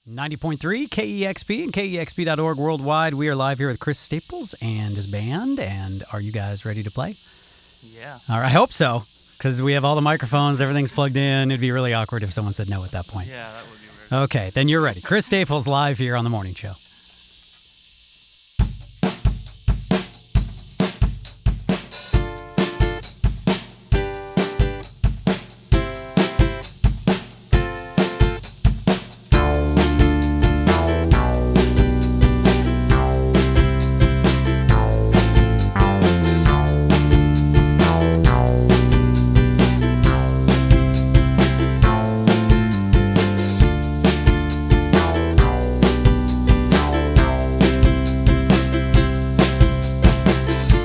90.3 KEXP and KEXP.org worldwide. We are live here with Chris Staples and his band. And are you guys ready to play? Yeah. All right, I hope so, because we have all the microphones, everything's plugged in. It'd be really awkward if someone said no at that point. Yeah, that would be weird. Okay, then you're ready. Chris Staples live here on The Morning Show.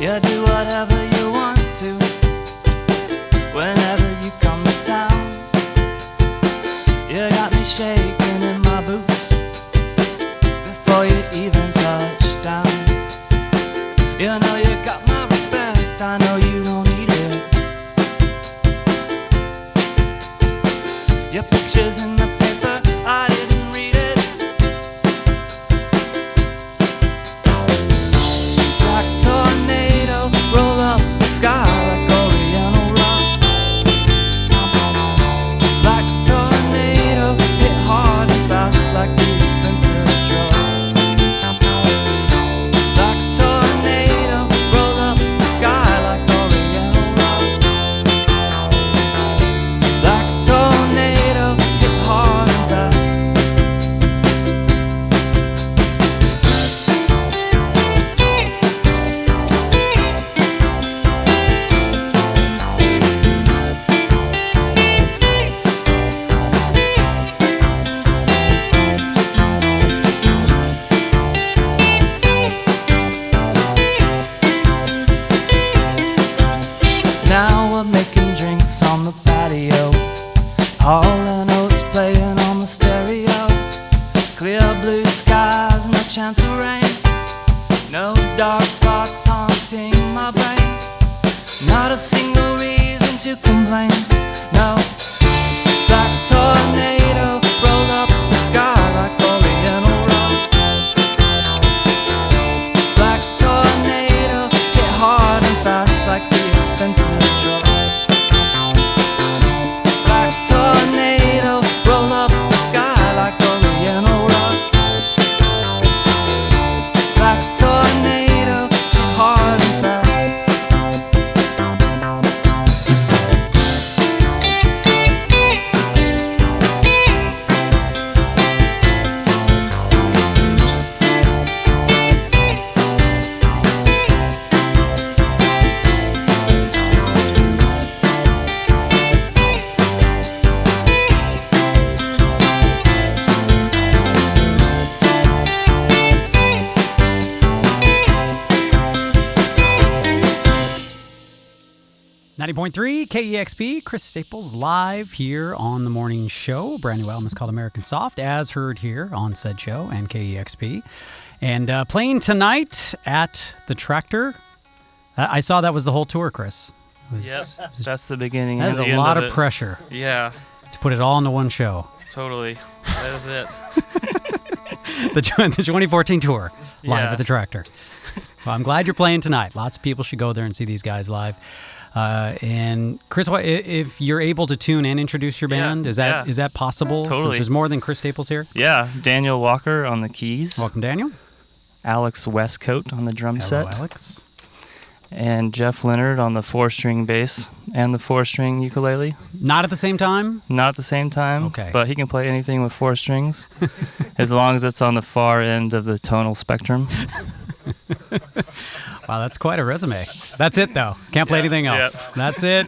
Yeah, do whatever you want to whenever you come to town. You got me shaking in my boots before you even touch down. You know you got my respect, I know you don't need it. Your picture's in the paper, I didn't read it. Black tornado, roll up the sky like Oriental rock. Black tornado, hit hard and fast like the expensive drugs. Black tornado, roll up the sky like Oriental rock. Black tornado, hit hard and fast. Now we're making drinks on the patio. Hall and Oates playing on the stereo. Clear blue skies, no chance of rain. No dark thoughts haunting my brain. Not a single reason to complain. No. Black tornado, roll up the sky like Oriental rock. Black tornado, hit hard and fast like the expensive drugs. Black tornado, roll up the sky like Oriental rock. Black tornado, hit hard and fast. .3 KEXP, Chris Staples live here on The Morning Show. Brand new album is called American Soft, as heard here on said show and KEXP. And playing tonight at the Tractor. I saw that was the whole tour, Chris. Yep, that's the beginning. That is and the a end lot of of it. pressure Yeah, to put it all into one show. totally. That is it. The 2014 tour, live Yeah. at the Tractor. Well, I'm glad you're playing tonight. Lots of people should go there and see these guys live. And Chris, if you're able to tune and introduce your band, is that possible? Totally. Since there's more than Chris Staples here. Yeah, Daniel Walker on the keys. Welcome, Daniel. Alex Westcoat on the drum Hello, set. Alex. And Jeff Leonard on the 4-string bass and the 4-string ukulele. Not at the same time? Not at the same time, Okay. but he can play anything with 4 strings as long as it's on the far end of the tonal spectrum. Wow, that's quite a resume. That's it, though. Can't play anything else. Yep. That's it.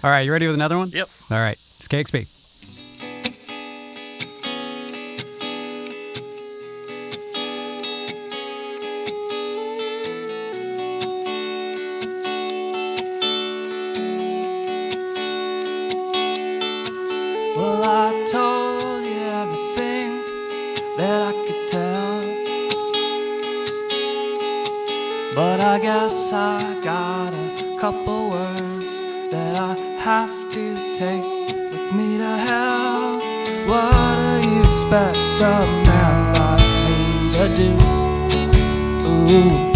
All right, you ready with another one? Yep. All right, it's KXP. Well, I told you everything that I could tell, but I guess I got a couple words that I have to take with me to hell. What are you expecting? expect a man like me to do? Ooh,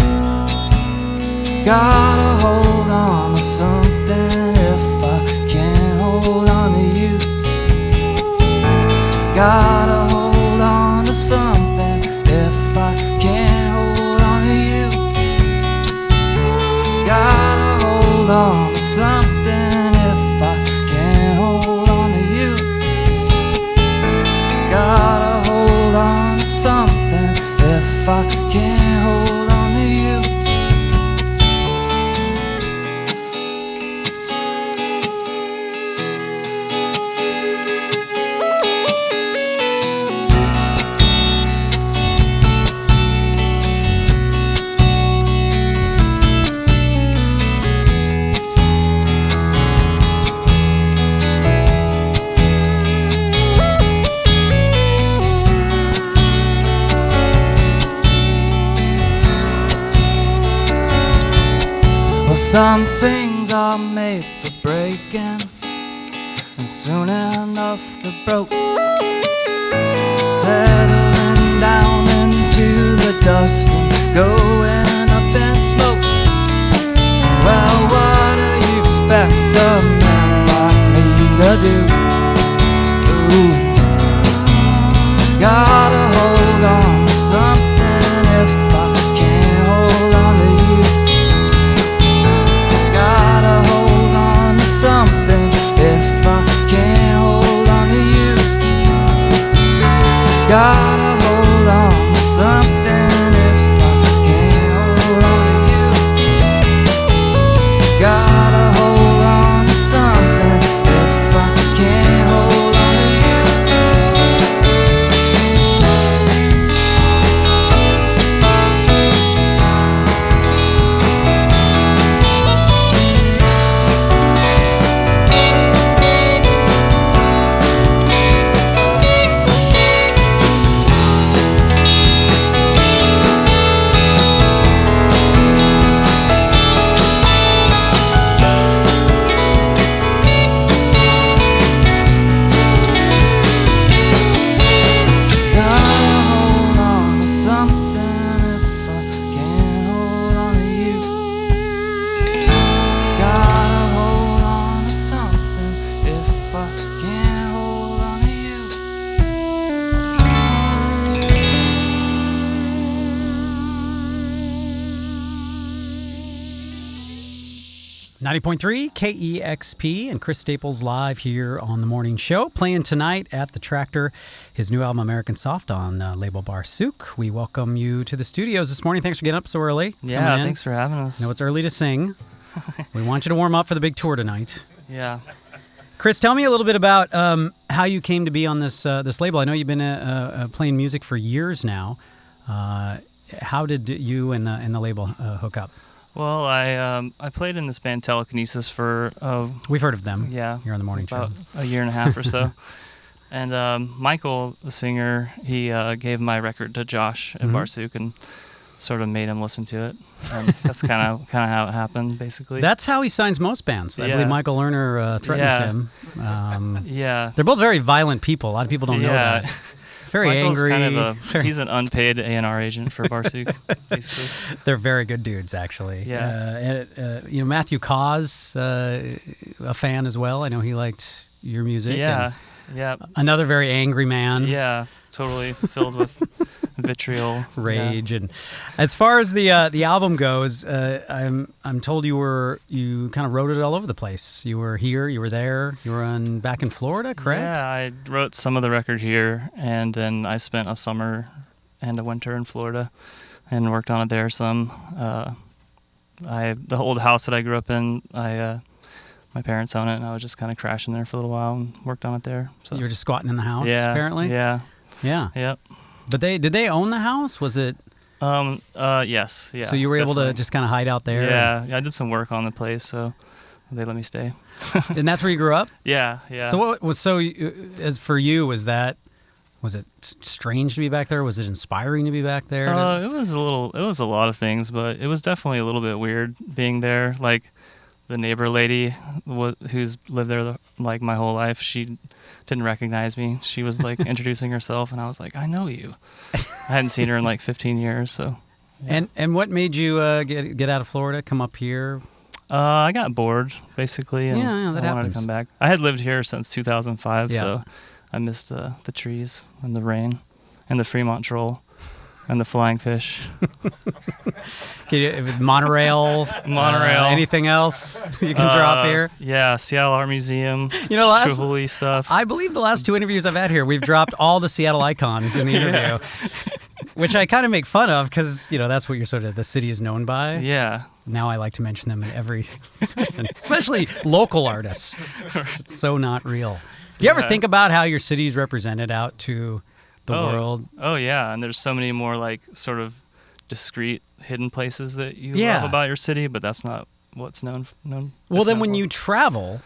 gotta hold on to something if I can't hold on to you. Gotta hold on to something if I can't hold on to you. Gotta hold on to something if I can't hold on to you. Gotta hold on to something if I can't hold on to you. Some things are made for breaking, and soon enough they're broke, settling down into the dust and going up in smoke. Well, what do you expect a man like me to do? Ooh, gotta hold on to something if I can't hold on to you. Something if I can't hold on to you. Gotta hold on to something if I can't hold on to you. Gotta hold on to something if I can't hold on to you. 90.3 KEXP and Chris Staples live here on the morning show. Playing tonight at the Tractor, his new album American Soft on label Barsuk. We welcome you to the studios this morning. Thanks for getting up so early. Yeah, thanks for having us. I know it's early to sing. We want you to warm up for the big tour tonight. Yeah. Chris, tell me a little bit about how you came to be on this this label. I know you've been playing music for years now. How did you and the label hook up? Well, I played in this band Telekinesis for we've heard of them. Yeah, here on the morning about show, a year and a half or so. And Michael, the singer, he gave my record to Josh at Barsuk and sort of made him listen to it. And that's kind of how it happened, basically. That's how he signs most bands. I believe Michael Lerner threatens him. Yeah, they're both very violent people. A lot of people don't know that. Very Michael's angry. Kind of he's an unpaid A&R agent for Barsuk, basically. They're very good dudes, actually. Yeah. Matthew Cause, a fan as well. I know he liked your music. Yeah. Yeah. Another very angry man. Yeah. Totally filled with vitriol, rage, and as far as the album goes, I'm told you kind of wrote it all over the place. You were here, you were there, you were back in Florida, correct? Yeah, I wrote some of the record here, and then I spent a summer and a winter in Florida, and worked on it there some. The old house that I grew up in, my parents own it, and I was just kind of crashing there for a little while and worked on it there. So you were just squatting in the house, apparently. Yeah. Yeah. Yep. But did they own the house? Was it? Yes. Yeah. So you were able to just kind of hide out there? Yeah. I did some work on the place, so they let me stay. And that's where you grew up? Yeah. Yeah. So what was as for you? Was it strange to be back there? Was it inspiring to be back there? It was a lot of things, but it was definitely a little bit weird being there. Like the neighbor lady who's lived there like my whole life, she didn't recognize me. She was like introducing herself, and I was like, I know you. I hadn't seen her in like 15 years. So. Yeah. And what made you get out of Florida, come up here? I got bored basically, and that I wanted happens. to come back. I had lived here since 2005, Yeah. so I missed the trees and the rain and the Fremont troll. And the flying fish. Monorail, anything else you can drop here? Yeah, Seattle Art Museum, Tripoli stuff. I believe the last 2 interviews I've had here, we've dropped all the Seattle icons in the interview, which I kind of make fun of because, that's what the city is known by. Yeah. Now I like to mention them in every session, especially local artists. It's so not real. Do you ever think about how your city's represented out to the world? Oh yeah, and there's so many more like sort of discreet hidden places that you love about your city, but that's not what's known. Well, then when you travel,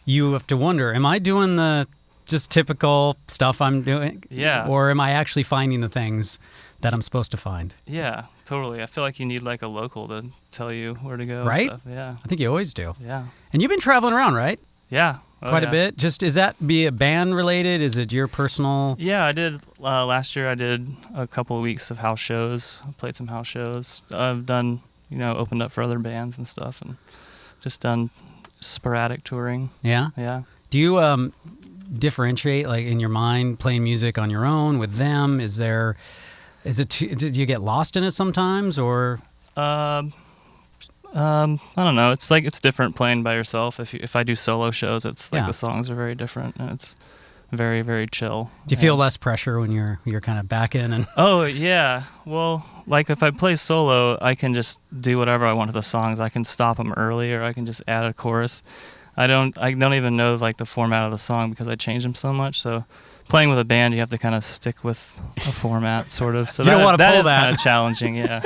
you have to wonder, am I doing the just typical stuff I'm doing? Yeah. Or am I actually finding the things that I'm supposed to find? Yeah, totally. I feel like you need like a local to tell you where to go. Right? And stuff. Yeah. I think you always do. Yeah. And you've been traveling around, right? Yeah. Quite a bit. Just is that be a band related? Is it your personal? Yeah, I did last year. I did a couple of weeks of house shows. I played some house shows. I've done, opened up for other bands and stuff, and just done sporadic touring. Yeah. Yeah. Do you differentiate, like in your mind, playing music on your own with them? Did you get lost in it sometimes, or? I don't know. It's like it's different playing by yourself. If I do solo shows, it's like the songs are very different, and it's very, very chill. Do you feel less pressure when you're kind of back in? And Oh yeah. Well, like if I play solo, I can just do whatever I want with the songs. I can stop them early, or I can just add a chorus. I don't even know like the format of the song because I change them so much. So playing with a band, you have to kind of stick with a format, sort of. So you don't want to pull that is kind of challenging, yeah.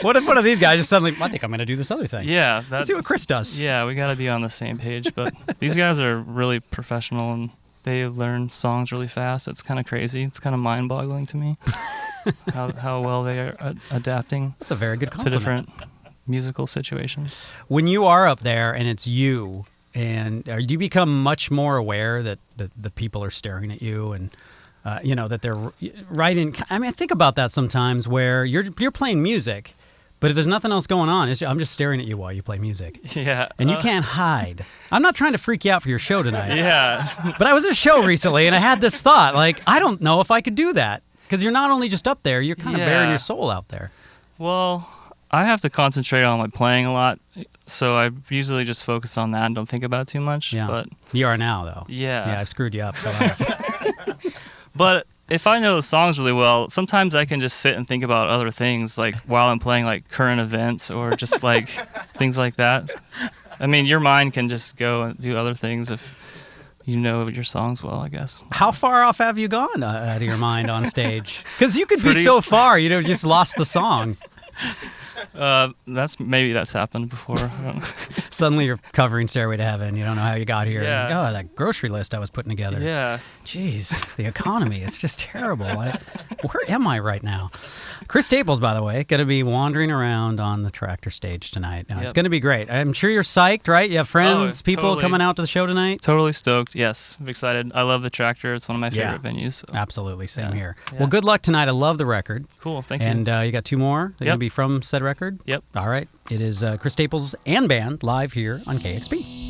What if one of these guys just suddenly, I think I'm going to do this other thing? Yeah. Let's see what Chris does. Yeah, we got to be on the same page. But these guys are really professional, and they learn songs really fast. It's kind of crazy. It's kind of mind-boggling to me how well they are adapting. That's a very good to compliment. different musical situations. When you are up there and it's you, and do you become much more aware that the people are staring at you, and that they're right in? I mean, I think about that sometimes where you're playing music, but if there's nothing else going on, I'm just staring at you while you play music. Yeah, and you can't hide. I'm not trying to freak you out for your show tonight. Yeah, but I was at a show recently, and I had this thought, like, I don't know if I could do that, because you're not only just up there, you're kind of bearing your soul out there. Well, I have to concentrate on like playing a lot, so I usually just focus on that and don't think about it too much. Yeah. But you are now, though. Yeah, I screwed you up. But if I know the songs really well, sometimes I can just sit and think about other things, like while I'm playing like current events or just like things like that. I mean, your mind can just go and do other things if you know your songs well, I guess. How far off have you gone out of your mind on stage? Because you could be so far, just lost the song. That's happened before. I don't know. Suddenly you're covering Stairway to Heaven. You don't know how you got here. Yeah. Like, that grocery list I was putting together. Yeah. Jeez, the economy, it's just terrible. Where am I right now? Chris Staples, by the way, going to be wandering around on the Tractor stage tonight. Now, It's going to be great. I'm sure you're psyched, right? You have friends, people totally. coming out to the show tonight? Totally stoked, yes. I'm excited. I love the Tractor. It's one of my favorite venues. So. Absolutely, same here. Yeah. Well, good luck tonight. I love the record. Cool, thank you. And you got 2 more? They're going to be from said record? Yep. All right. It is Chris Staples and band live here on KEXP.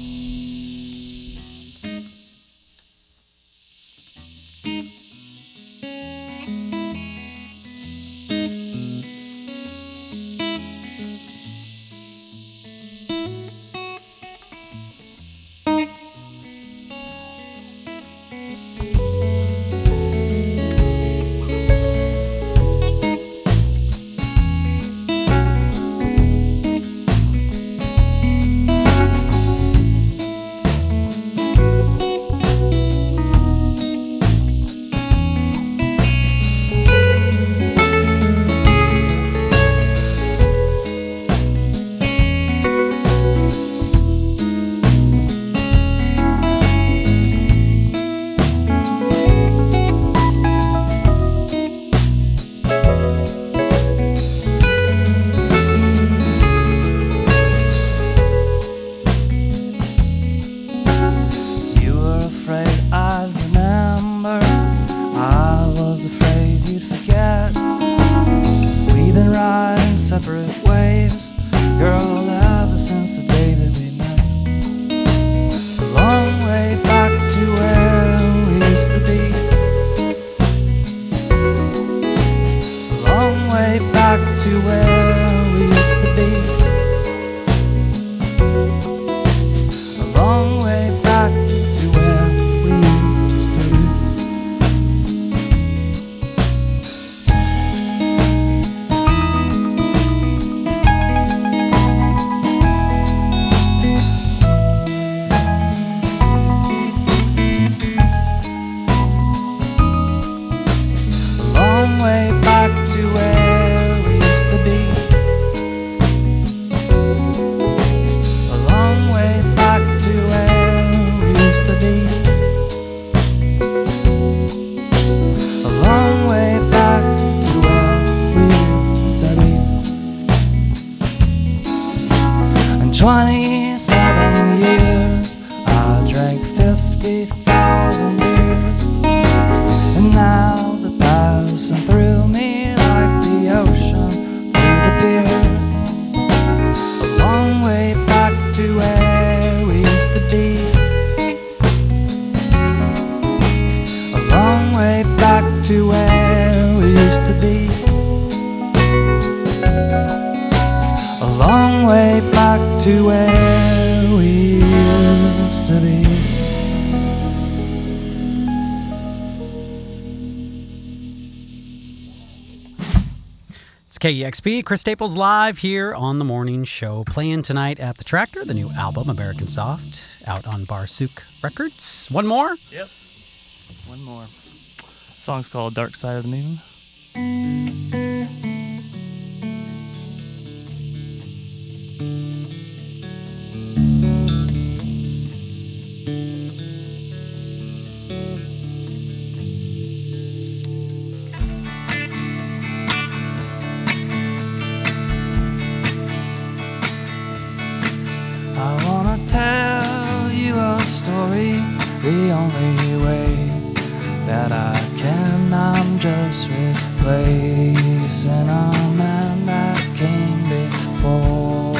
you'd forget. We've been riding separate waves, girl, ever since the day that we met. A long way back to where we used to be. A long way back to where we used to be. A long way back to where we used to be. KEXP, Chris Staples live here on the morning show. Playing tonight at the Tractor, the new album, American Soft, out on Barsuk Records. One more? Yep. One more. The song's called Dark Side of the Moon. The only way that I can, I'm just replacing a man that came before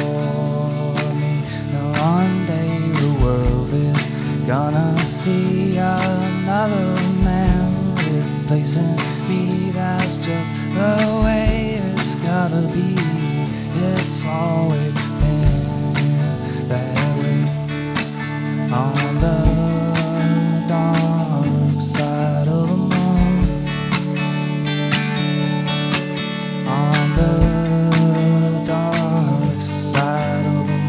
me. Now one day the world is gonna see another man replacing me. That's just the way it's gotta be. It's always been that way. On the dark side of the moon, on the dark side of the moon,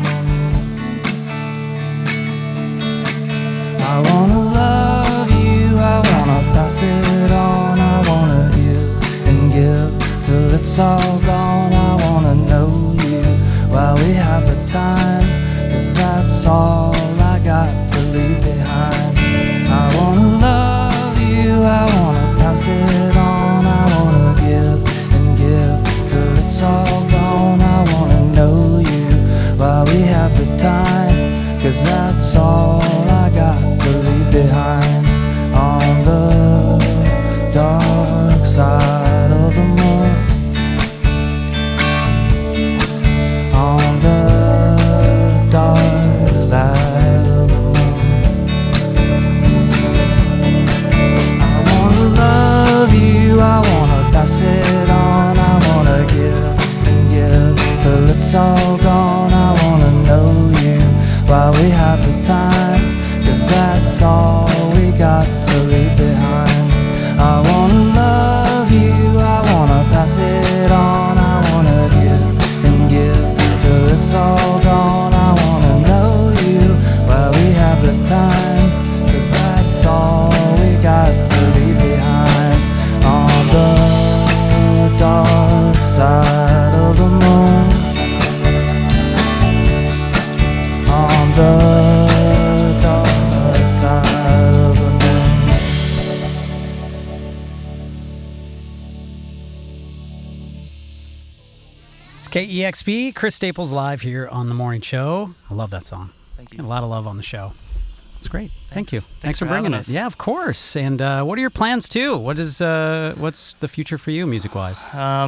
I wanna love you, I wanna pass it on, I wanna give and give till it's all gone. I wanna know you while we have the time, 'cause that's all I got to leave behind. I wanna love you, I wanna pass it on, I wanna give and give till it's all gone. I wanna know you while we have the time, 'cause that's all I got to leave behind. On the dark side of the moon, on the dark side of the moon, I wanna love you, I wanna pass it on, I wanna give and give till it's all gone. I wanna know you while we have the time, 'cause that's all we got to leave behind. I wanna love you, I wanna pass it on, I wanna give and give till it's all gone. I wanna know you while we have the time, 'cause that's all we got to leave behind. On the dark side of the moon, on the dark side of the moon. It's KEXP, Chris Staples live here on the morning show. I love that song. Thank you. Got a lot of love on the show. It's great. Thank you. Thanks for bringing it. us. Yeah, of course. And what are your plans too? What's the future for you music-wise?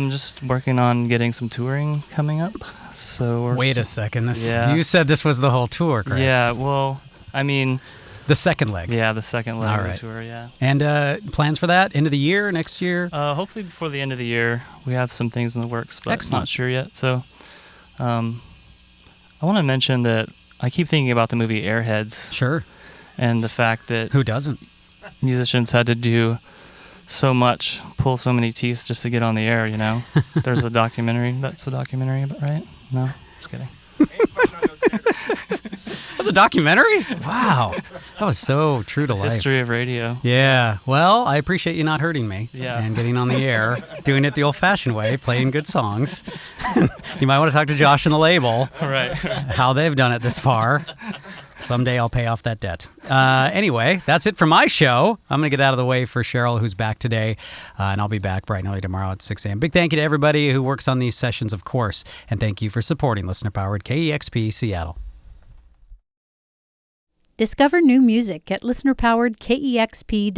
Just working on getting some touring coming up. So Wait a second. Yeah. You said this was the whole tour, Chris. Yeah, well, I mean... The second leg. Yeah, the second leg All of right. the tour, yeah. And plans for that? End of the year, next year? Hopefully before the end of the year. We have some things in the works, but Excellent. not sure yet. So I want to mention that I keep thinking about the movie Airheads. Sure. And the fact that Who doesn't? musicians had to do so much, pull so many teeth just to get on the air, you know? There's a documentary. That's a documentary, right? No? Just kidding. That's a documentary? Wow. That was so true to life. History of radio. Yeah. Well, I appreciate you not hurting me. Yeah. And getting on the air, doing it the old-fashioned way, playing good songs. You might want to talk to Josh and the label. Right. How they've done it this far. Someday I'll pay off that debt. Anyway, that's it for my show. I'm going to get out of the way for Cheryl, who's back today, and I'll be back bright and early tomorrow at 6 a.m. Big thank you to everybody who works on these sessions, of course, and thank you for supporting listener-powered KEXP Seattle. Discover new music at listener-powered KEXP.org.